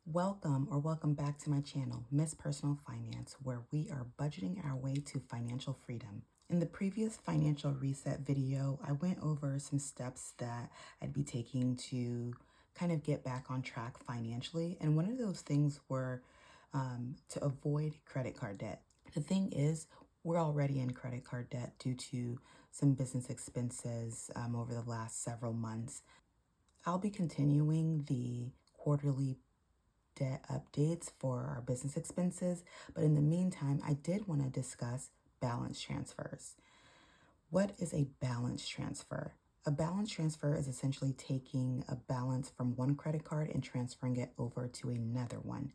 Welcome back to my channel, Miss Personal Finance, where we are budgeting our way to financial freedom. In the previous financial reset video, I went over some steps that I'd be taking to kind of get back on track financially. And one of those things were to avoid credit card debt. The thing is, we're already in credit card debt due to some business expenses over the last several months. I'll be continuing the quarterly debt updates for our business expenses, but in the meantime, I did want to discuss balance transfers. What is a balance transfer? A balance transfer is essentially taking a balance from one credit card and transferring it over to another one.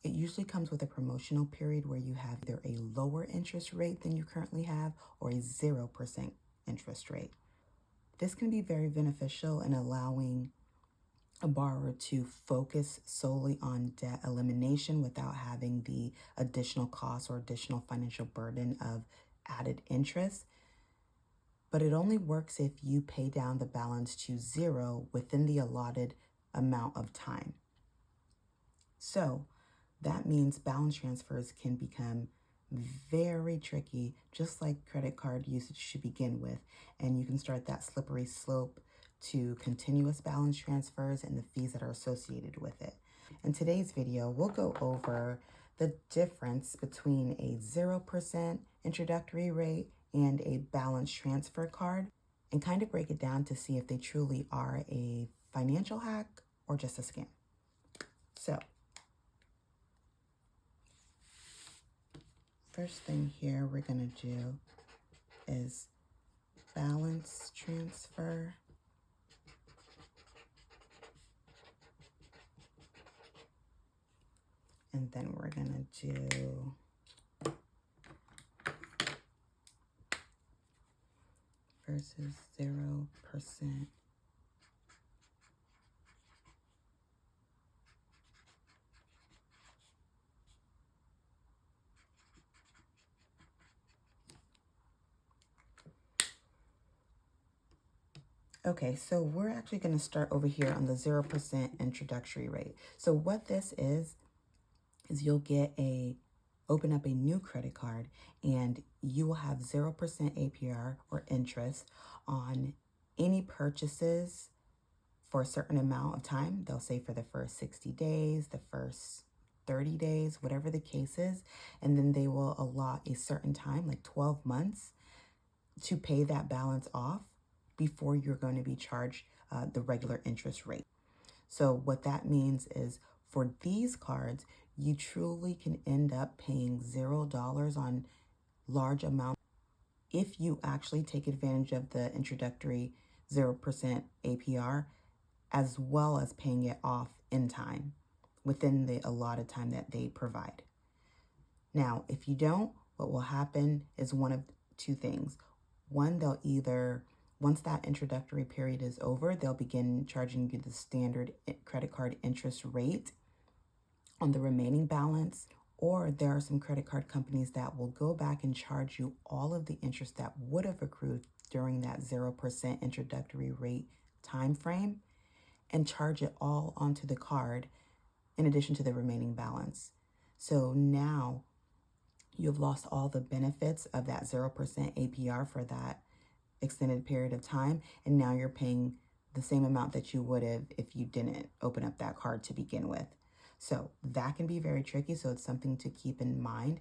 It usually comes with a promotional period where you have either a lower interest rate than you currently have or a 0% interest rate. This can be very beneficial in allowing a borrower to focus solely on debt elimination without having the additional costs or additional financial burden of added interest. But it only works if you pay down the balance to zero within the allotted amount of time. So that means balance transfers can become very tricky, just like credit card usage to begin with. And you can start that slippery slope to continuous balance transfers and the fees that are associated with it. In today's video, we'll go over the difference between a 0% introductory rate and a balance transfer card and kind of break it down to see if they truly are a financial hack or just a scam. So, first thing here we're going to do is balance transfer. And then we're going to do versus 0%. Okay, so we're actually going to start over here on the 0% introductory rate. So what this is you'll open up a new credit card and you will have 0% APR or interest on any purchases for a certain amount of time. They'll say for the first 60 days, the first 30 days, whatever the case is. And then they will allot a certain time, like 12 months, to pay that balance off before you're going to be charged the regular interest rate. So what that means is for these cards, you truly can end up paying $0 on large amounts if you actually take advantage of the introductory 0% APR, as well as paying it off in time within the allotted time that they provide. Now, if you don't, what will happen is one of two things. One, they'll either, once that introductory period is over, they'll begin charging you the standard credit card interest rate on the remaining balance, or there are some credit card companies that will go back and charge you all of the interest that would have accrued during that 0% introductory rate time frame and charge it all onto the card in addition to the remaining balance. So now you've lost all the benefits of that 0% APR for that extended period of time, and now you're paying the same amount that you would have if you didn't open up that card to begin with. So that can be very tricky, so it's something to keep in mind.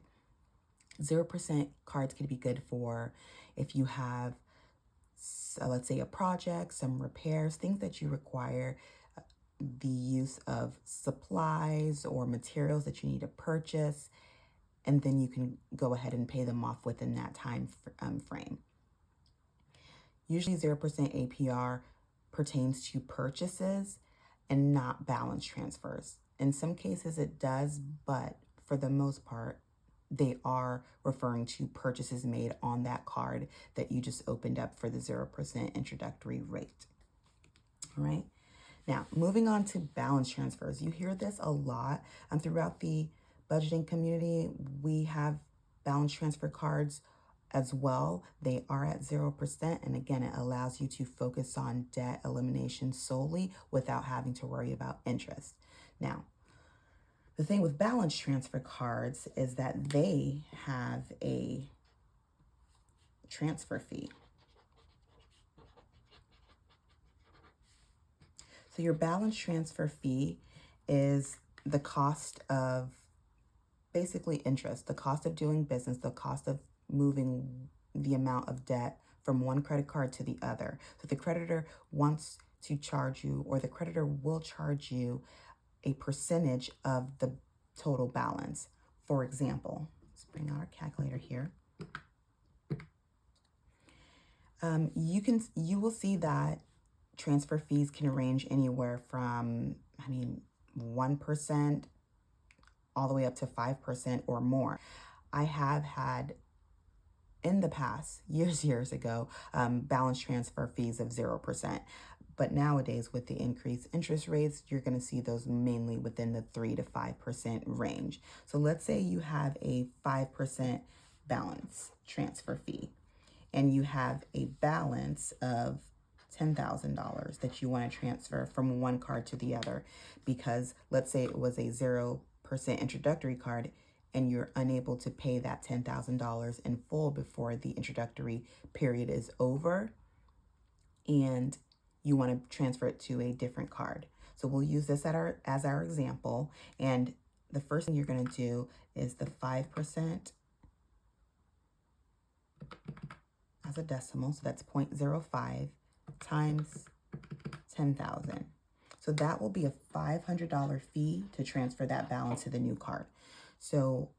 0% cards can be good for if you have, let's say, a project, some repairs, things that you require the use of supplies or materials that you need to purchase, and then you can go ahead and pay them off within that time frame. Usually 0% APR pertains to purchases and not balance transfers. In some cases it does, but for the most part, they are referring to purchases made on that card that you just opened up for the 0% introductory rate. All right. Now, moving on to balance transfers. You hear this a lot throughout the budgeting community. We have balance transfer cards as well. They are at 0%. And again, it allows you to focus on debt elimination solely without having to worry about interest. Now, the thing with balance transfer cards is that they have a transfer fee. So your balance transfer fee is the cost of basically interest, the cost of doing business, the cost of moving the amount of debt from one credit card to the other. So the creditor wants to charge you, or the creditor will charge you a percentage of the total balance. For example, let's bring out our calculator here. You will see that transfer fees can range anywhere from, 1% all the way up to 5% or more. I have had in the past, years ago, balance transfer fees of 0%. But nowadays, with the increased interest rates, you're going to see those mainly within the 3 to 5% range. So let's say you have a 5% balance transfer fee, and you have a balance of $10,000 that you want to transfer from one card to the other, because let's say it was a 0% introductory card and you're unable to pay that $10,000 in full before the introductory period is over, and you want to transfer it to a different card. So we'll use this as our example. And the first thing you're going to do is the 5% as a decimal. So that's 0.05 times 10,000. So that will be a $500 fee to transfer that balance to the new card. So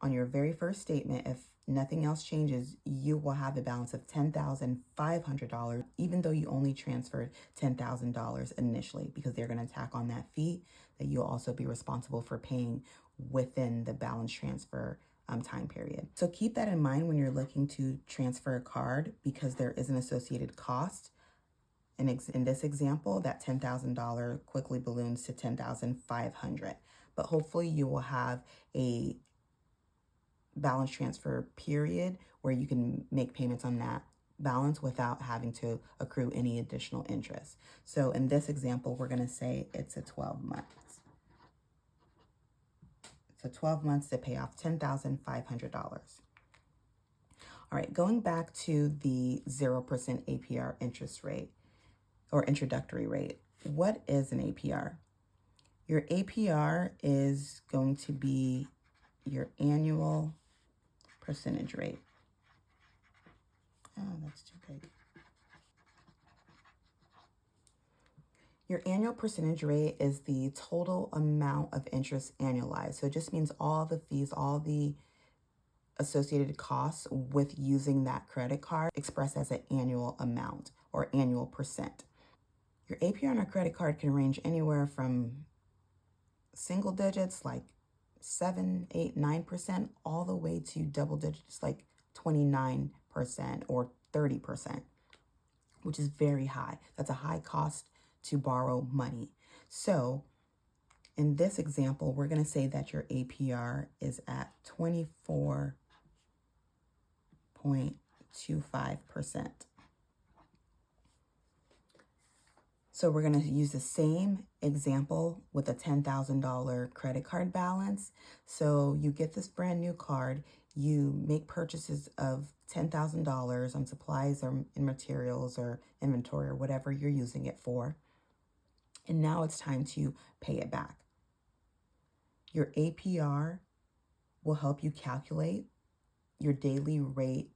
on your very first statement, if nothing else changes, you will have a balance of $10,500, even though you only transferred $10,000 initially, because they're going to tack on that fee that you'll also be responsible for paying within the balance transfer time period. So keep that in mind when you're looking to transfer a card, because there is an associated cost. And in this example, that $10,000 quickly balloons to $10,500. But hopefully you will have a balance transfer period where you can make payments on that balance without having to accrue any additional interest. So in this example, we're going to say it's a 12 months. So 12 months to pay off $10,500. All right, going back to the 0% APR interest rate or introductory rate. What is an APR? Your APR is going to be your annual percentage rate. Oh, that's too big. Your annual percentage rate is the total amount of interest annualized. So it just means all the fees, all the associated costs with using that credit card expressed as an annual amount or annual percent. Your APR on a credit card can range anywhere from single digits like 7, 8, 9%, all the way to double digits like 29% or 30%, which is very high. That's a high cost to borrow money. So in this example, we're going to say that your APR is at 24.25%. So we're going to use the same example with a $10,000 credit card balance. So you get this brand new card, you make purchases of $10,000 on supplies or in materials or inventory or whatever you're using it for. And now it's time to pay it back. Your APR will help you calculate your daily rate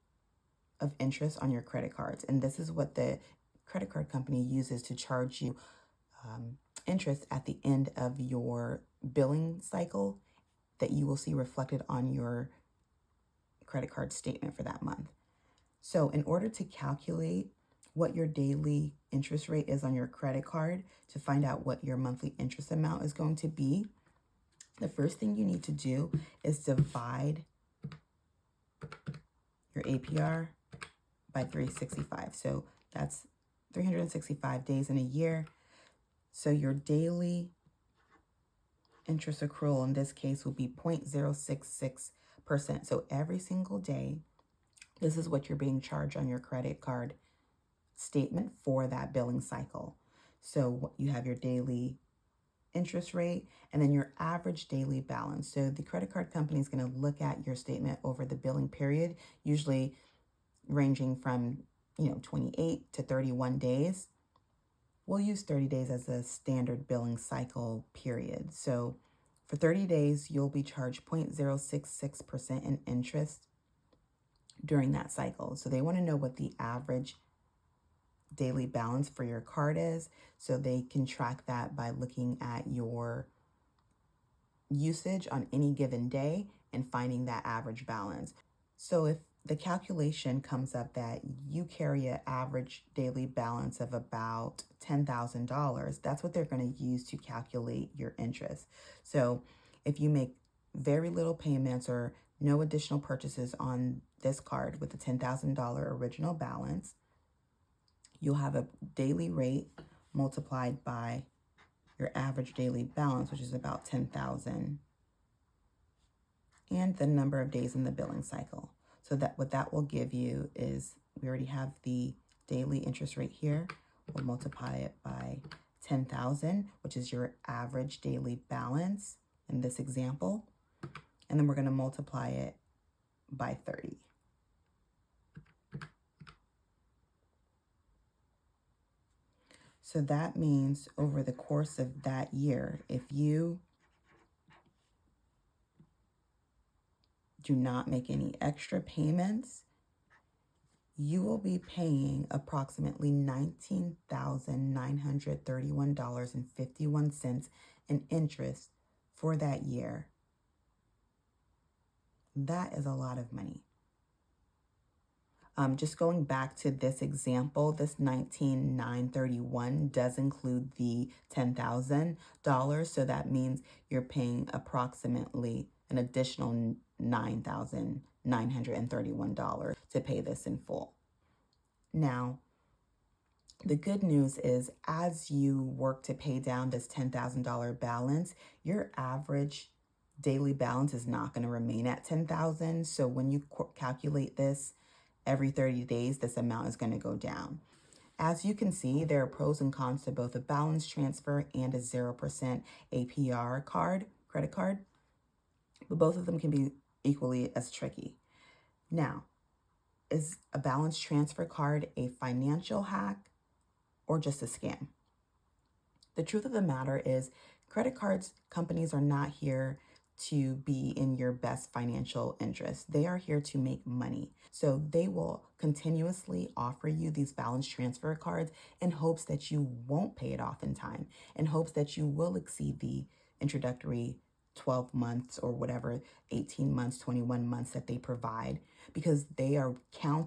of interest on your credit cards. And this is what the credit card company uses to charge you interest at the end of your billing cycle that you will see reflected on your credit card statement for that month. So in order to calculate what your daily interest rate is on your credit card, to find out what your monthly interest amount is going to be, the first thing you need to do is divide your APR by 365. So that's 365 days in a year. So your daily interest accrual in this case will be 0.066%. So every single day, this is what you're being charged on your credit card statement for that billing cycle. So you have your daily interest rate, and then your average daily balance. So the credit card company is going to look at your statement over the billing period, usually ranging from 28 to 31 days. We'll use 30 days as a standard billing cycle period. So for 30 days, you'll be charged 0.066% in interest during that cycle. So they want to know what the average daily balance for your card is, so they can track that by looking at your usage on any given day and finding that average balance. So if the calculation comes up that you carry an average daily balance of about $10,000, that's what they're going to use to calculate your interest. So if you make very little payments or no additional purchases on this card with a $10,000 original balance, you'll have a daily rate multiplied by your average daily balance, which is about 10,000, and the number of days in the billing cycle. So that what that will give you is, we already have the daily interest rate here. We'll multiply it by 10,000, which is your average daily balance in this example. And then we're going to multiply it by 30. So that means over the course of that year, if you do not make any extra payments, you will be paying approximately $19,931.51 in interest for that year. That is a lot of money. Just going back to this example, this $19,931 does include the $10,000. So that means you're paying approximately an additional $9,931 to pay this in full. Now, the good news is, as you work to pay down this $10,000 balance, your average daily balance is not going to remain at $10,000. So when you calculate this every 30 days, this amount is going to go down. As you can see, there are pros and cons to both a balance transfer and a 0% APR credit card, but both of them can be equally as tricky. Now, is a balance transfer card a financial hack or just a scam? The truth of the matter is, credit cards companies are not here to be in your best financial interest. They are here to make money. So they will continuously offer you these balance transfer cards in hopes that you won't pay it off in time, in hopes that you will exceed the introductory 12 months or whatever, 18 months, 21 months that they provide, because they are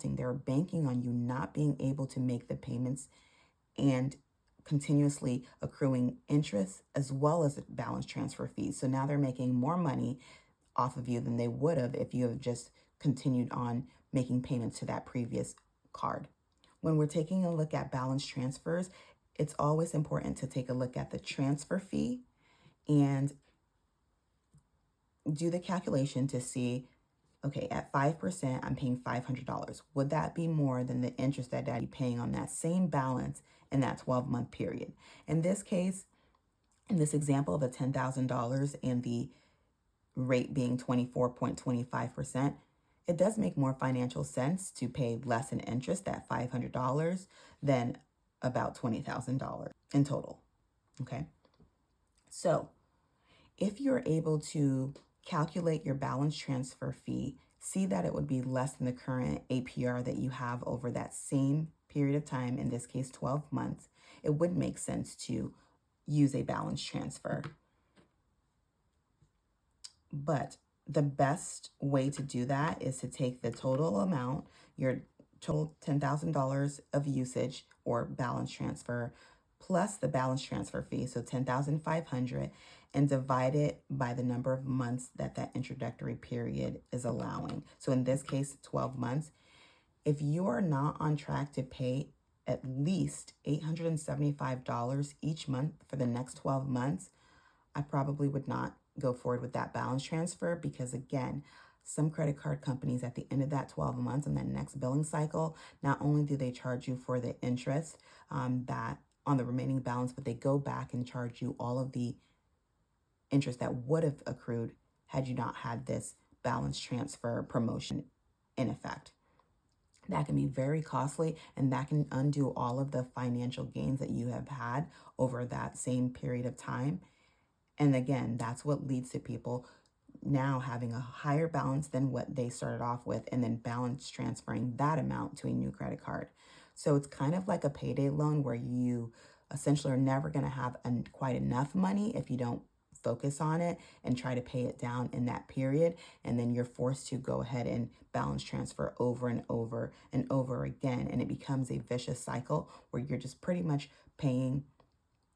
they're banking on you not being able to make the payments and continuously accruing interest as well as balance transfer fees. So now they're making more money off of you than they would have if you have just continued on making payments to that previous card. When we're taking a look at balance transfers, it's always important to take a look at the transfer fee and do the calculation to see, okay, at 5%, I'm paying $500. Would that be more than the interest that I'd be paying on that same balance in that 12-month period? In this case, in this example of the $10,000 and the rate being 24.25%, it does make more financial sense to pay less in interest, at $500, than about $20,000 in total, okay? So if you're able to calculate your balance transfer fee, see that it would be less than the current APR that you have over that same period of time, in this case 12 months, it would make sense to use a balance transfer. But the best way to do that is to take the total amount, your total $10,000 of usage or balance transfer, plus the balance transfer fee, so $10,500, and divide it by the number of months that that introductory period is allowing. So in this case, 12 months. If you are not on track to pay at least $875 each month for the next 12 months, I probably would not go forward with that balance transfer, because again, some credit card companies at the end of that 12 months and that next billing cycle, not only do they charge you for the interest that on the remaining balance, but they go back and charge you all of the interest that would have accrued had you not had this balance transfer promotion in effect. That can be very costly, and that can undo all of the financial gains that you have had over that same period of time. And again, that's what leads to people now having a higher balance than what they started off with, and then balance transferring that amount to a new credit card. So it's kind of like a payday loan where you essentially are never going to have quite enough money if you don't focus on it and try to pay it down in that period. And then you're forced to go ahead and balance transfer over and over and over again. And it becomes a vicious cycle where you're just pretty much paying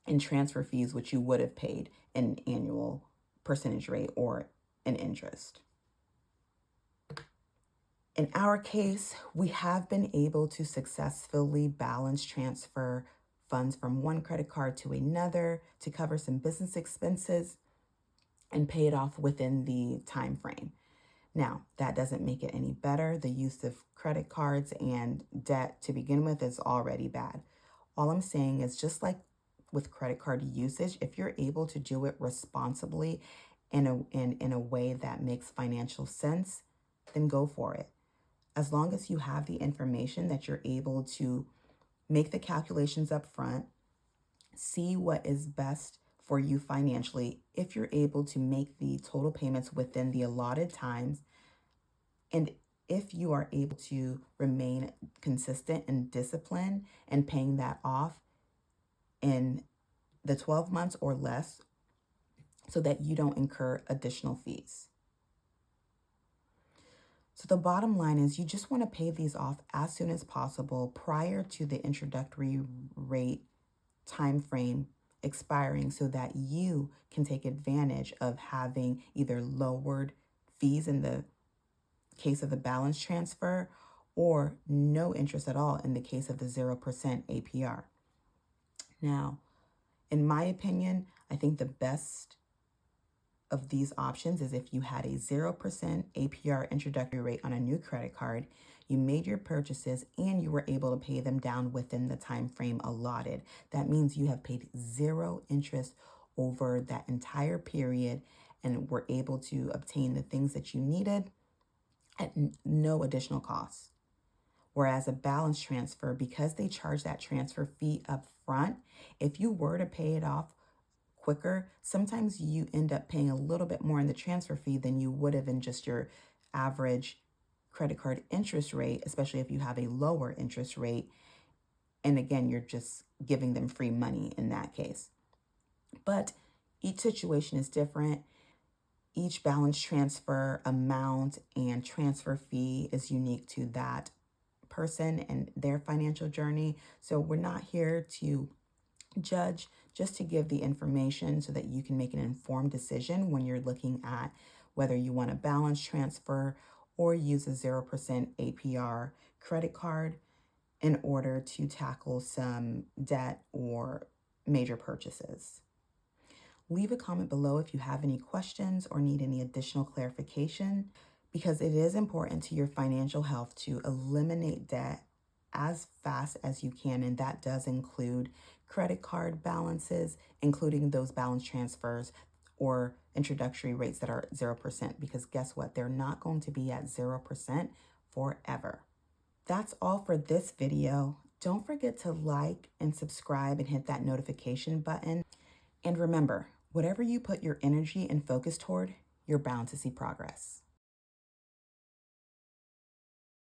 in transfer fees, which you would have paid in annual percentage rate or an interest. In our case, we have been able to successfully balance transfer funds from one credit card to another to cover some business expenses and pay it off within the time frame. Now, that doesn't make it any better. The use of credit cards and debt to begin with is already bad. All I'm saying is, just like with credit card usage, if you're able to do it responsibly in a way that makes financial sense, then go for it. As long as you have the information that you're able to make the calculations up front, see what is best for you financially, if you're able to make the total payments within the allotted times, and if you are able to remain consistent and disciplined and paying that off in the 12 months or less so that you don't incur additional fees. So the bottom line is, you just want to pay these off as soon as possible prior to the introductory rate time frame expiring, so that you can take advantage of having either lowered fees in the case of the balance transfer or no interest at all in the case of the 0% APR. Now, in my opinion, I think the best of these options is if you had a 0% APR introductory rate on a new credit card, you made your purchases, and you were able to pay them down within the time frame allotted. That means you have paid zero interest over that entire period and were able to obtain the things that you needed at no additional cost. Whereas a balance transfer, because they charge that transfer fee up front, if you were to pay it off quicker, sometimes you end up paying a little bit more in the transfer fee than you would have in just your average credit card interest rate, especially if you have a lower interest rate. And again, you're just giving them free money in that case. But each situation is different. Each balance transfer amount and transfer fee is unique to that person and their financial journey. So we're not here to judge, just to give the information so that you can make an informed decision when you're looking at whether you want to balance transfer or use a 0% APR credit card in order to tackle some debt or major purchases. Leave a comment below if you have any questions or need any additional clarification, because it is important to your financial health to eliminate debt as fast as you can. And that does include credit card balances, including those balance transfers or introductory rates that are 0%, because guess what? They're not going to be at 0% forever. That's all for this video. Don't forget to like and subscribe and hit that notification button. And remember, whatever you put your energy and focus toward, you're bound to see progress.